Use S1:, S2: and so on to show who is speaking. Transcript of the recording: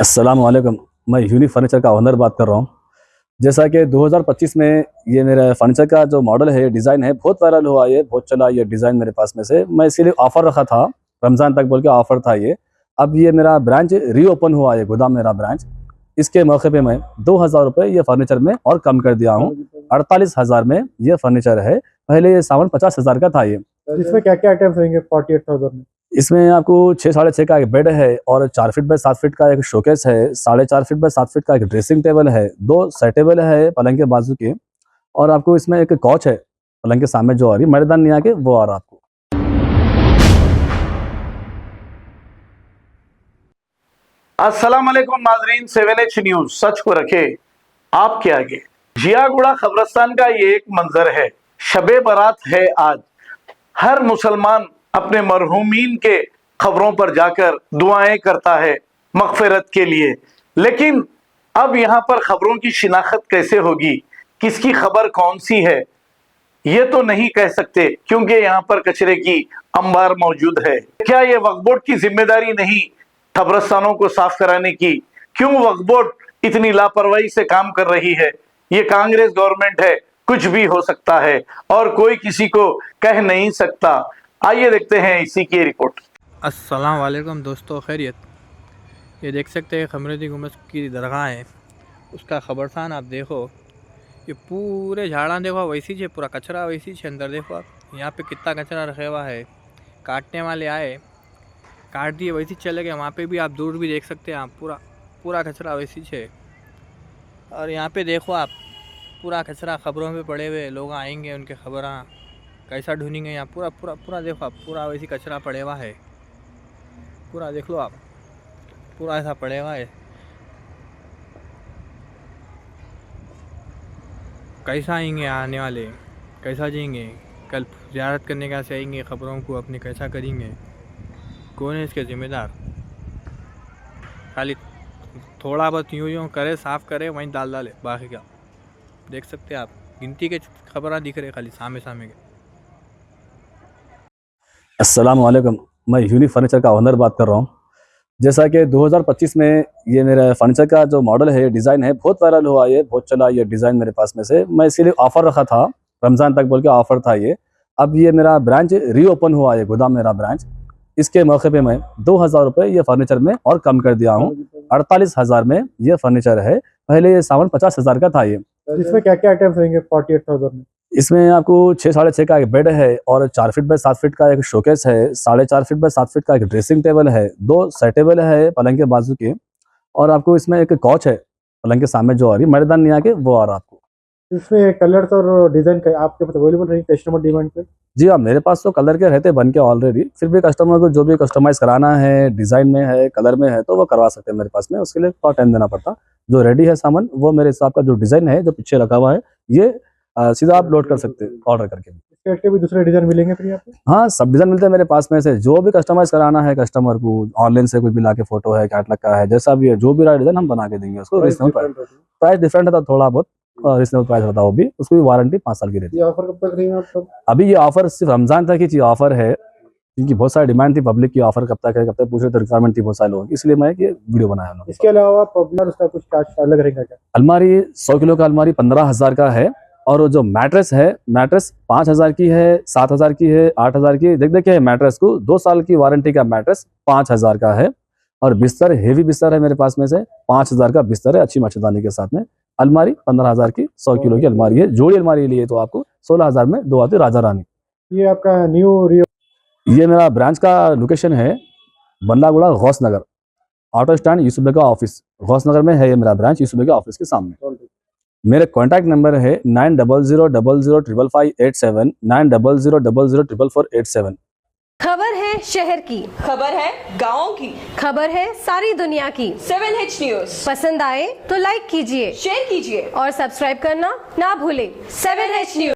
S1: अस्सलाम वालेकुम। मैं यूनिक फर्नीचर का ओनर बात कर रहा हूँ। जैसा कि 2025 में ये मेरा फर्नीचर का जो मॉडल है, डिज़ाइन है, बहुत वायरल हुआ, ये बहुत चला ये डिज़ाइन मेरे पास में से। मैं इसीलिए ऑफ़र रखा था, रमज़ान तक बोल के ऑफ़र था ये। अब ये मेरा ब्रांच रीओपन हुआ है, गोदाम मेरा ब्रांच। इसके मौके पे मैं 2000 रुपये ये फर्नीचर में और कम कर दिया हूँ। 48,000 में ये फर्नीचर है। पहले ये सामान 50,000 का था ये।
S2: इसमें क्या क्या आइटम्स रहेंगे 48,000 में?
S1: इसमें आपको 6 साढ़े 6 का एक बेड है और 4 फीट बाय 7 फीट का एक शोकेस है, 4.5 फीट बाय 7 फीट का एक ड्रेसिंग टेबल है, 2 साइड टेबल है पलंग के बाजू के, और आपको इसमें एक कॉच है पलंग के सामने जो आ रही मर्दान नहीं आके वो आ रहा आपको।
S3: अस्सलाम वालेकुम नाजरीन, 7H न्यूज सच को रखे आपके आगे। जियागुड़ा कब्रस्तान का ये एक मंजर है। शबे बारात है आज। हर मुसलमान अपने मरहूमीन के खबरों पर जाकर दुआएं करता है मगफिरत के लिए, लेकिन अब यहाँ पर खबरों की शिनाख्त कैसे होगी, किसकी खबर कौन सी है, ये तो नहीं कह सकते क्योंकि यहाँ पर कचरे की अंबार मौजूद है। क्या ये वक्फ बोर्ड की जिम्मेदारी नहीं कब्रस्तानों को साफ कराने की? क्यों वक्फ बोर्ड इतनी लापरवाही से काम कर रही है? ये कांग्रेस गवर्नमेंट है, कुछ भी हो सकता है और कोई किसी को कह नहीं सकता। आइए देखते हैं इसी की रिपोर्ट।
S4: अस्सलाम वालेकुम दोस्तों, खैरियत। ये देख सकते हैं खमरेदी गुम्बद की दरगाह है, उसका खबरस्तान आप देखो। ये पूरे झाड़ा देखो वैसी है, पूरा कचरा वैसी है। अंदर देखो आप, यहाँ पे कितना कचरा रखा हुआ है। काटने वाले आए, काट दिए, वैसी चले गए। वहाँ पे भी आप दूर भी देख सकते हैं आप, पूरा कचरा वैसी है। और यहाँ पे देखो आप, पूरा कचरा खबरों पे पड़े हुए। लोग आएंगे, उनके खबर कैसा ढूंढेंगे। यहाँ पूरा देखो आप, पूरा वैसी कचरा पड़े हुआ है। पूरा देख लो आप, पूरा ऐसा पड़े हुआ है। कैसा आएंगे आने वाले, कैसा जिएंगे? कल ज़ियारत करने कैसे आएंगे? खबरों को अपने कैसा करेंगे? कौन है इसके ज़िम्मेदार? खाली थोड़ा बहुत यूँ करे, साफ़ करे, वहीं डाले, बाकी क्या देख सकते हैं आप। गिनती के खबर दिख रहे खाली सामने के।
S1: अस्सलाम वालेकुम। मैं यूनिक फर्नीचर का ओनर बात कर रहा हूँ। जैसा कि 2025 में ये मेरा फर्नीचर का जो मॉडल है, डिज़ाइन है, बहुत वायरल हुआ, ये बहुत चला ये डिज़ाइन मेरे पास में से। मैं इसीलिए ऑफ़र रखा था, रमज़ान तक बोल के ऑफ़र था ये। अब ये मेरा ब्रांच रीओपन हुआ है, गोदाम मेरा ब्रांच। इसके मौके पे मैं 2000 रुपये ये फर्नीचर में और कम कर दिया हूँ। 48,000 में ये फर्नीचर है। पहले ये सामान 50,000 का था ये।
S2: इसमें क्या क्या आइटम्स रहेंगे 48,000 में?
S1: इसमें आपको 6 साढ़े 6 का एक बेड है और 4 फीट बाय 7 फीट का एक शोकेस है, 4.5 फीट बाय 7 फीट का एक ड्रेसिंग टेबल है, 2 साइड टेबल है पलंग के बाजू के, और आपको इसमें एक कॉच है पलंग के सामने जो आ रही मर्दान नहीं आके वो आ रहा आपको।
S2: इसमें कलर्स और डिजाइन का आपके पास अवेलेबल रहेंगे कस्टमर डिमांड पे?
S1: जी हाँ, मेरे पास तो कलर के रहते बन के ऑलरेडी। फिर भी कस्टमर को जो भी कस्टमाइज कराना है, डिज़ाइन में है, कलर में है, तो वो करवा सकते हैं मेरे पास में। उसके लिए थोड़ा टाइम देना पड़ता। जो रेडी है सामान, वो मेरे हिसाब का जो डिज़ाइन है, जो पीछे रखा हुआ है, ये सीधा आप लोड कर सकते हैं ऑर्डर करके।
S2: इसके हटके भी दूसरे डिजाइन मिलेंगे फिर यहाँ पे?
S1: हाँ, सब डिज़ाइन मिलते हैं मेरे पास में से। जो भी कस्टमाइज़ कराना है कस्टमर को, ऑनलाइन से कोई भी लाके फ़ोटो है, कैटलॉग का है, जैसा भी है, जो भी रहा डिज़ाइन हम बना के देंगे उसको। रीजनेबल प्राइस डिफरेंट है, तो थोड़ा बहुत रीजनेबल प्राइस होता है वो भी। उसकी भी वारंटी 5 साल की रहती है।
S2: ये ऑफर कब तक रहेगा आपका?
S1: अभी ये ऑफर सिर्फ रमज़ान तक ही ऑफर है, क्योंकि बहुत सारी डिमांड थी पब्लिक की, ऑफर कब तक है, कब तक पूछ रहे, तो रिक्वायरमेंट थी बहुत सारे लोगों की, इसलिए मैं ये वीडियो बनाया हूँ।
S2: इसके अलावा पॉपुलर उसका कुछ चार्ज अलग रहेगा क्या?
S1: अलमारी 100 किलो का अलमारी 15,000 का है, और जो मैट्रेस है, मैट्रेस 5,000 की है, 7,000 की है, 8,000 की। देखिए मैट्रेस को 2 साल की वारंटी का मैट्रेस 5,000 का है। और बिस्तर, हेवी बिस्तर है मेरे पास में से, 5,000 का बिस्तर है अच्छी मच्छरदानी के साथ में। अलमारी 15,000 की 100 किलो की अलमारी है। जोड़ी अलमारी लिए तो आपको 16,000 में 2 आती राजा रानी।
S2: ये आपका
S1: ये मेरा ब्रांच का लोकेशन है बल्लागुड़ा गौस नगर, ऑटो स्टैंड यूसुफ बेगा ऑफिस, गौस नगर में है ये मेरा ब्रांच, यूसुफ बेगा ऑफिस के सामने। मेरे कॉन्टैक्ट नंबर है 9000005587, 9000004487।
S5: खबर है शहर की,
S6: खबर है गाँव की,
S5: खबर है सारी दुनिया की।
S6: 7H न्यूज
S5: पसंद आए तो लाइक कीजिए,
S6: शेयर कीजिए
S5: और सब्सक्राइब करना ना भूलें।
S6: 7H news.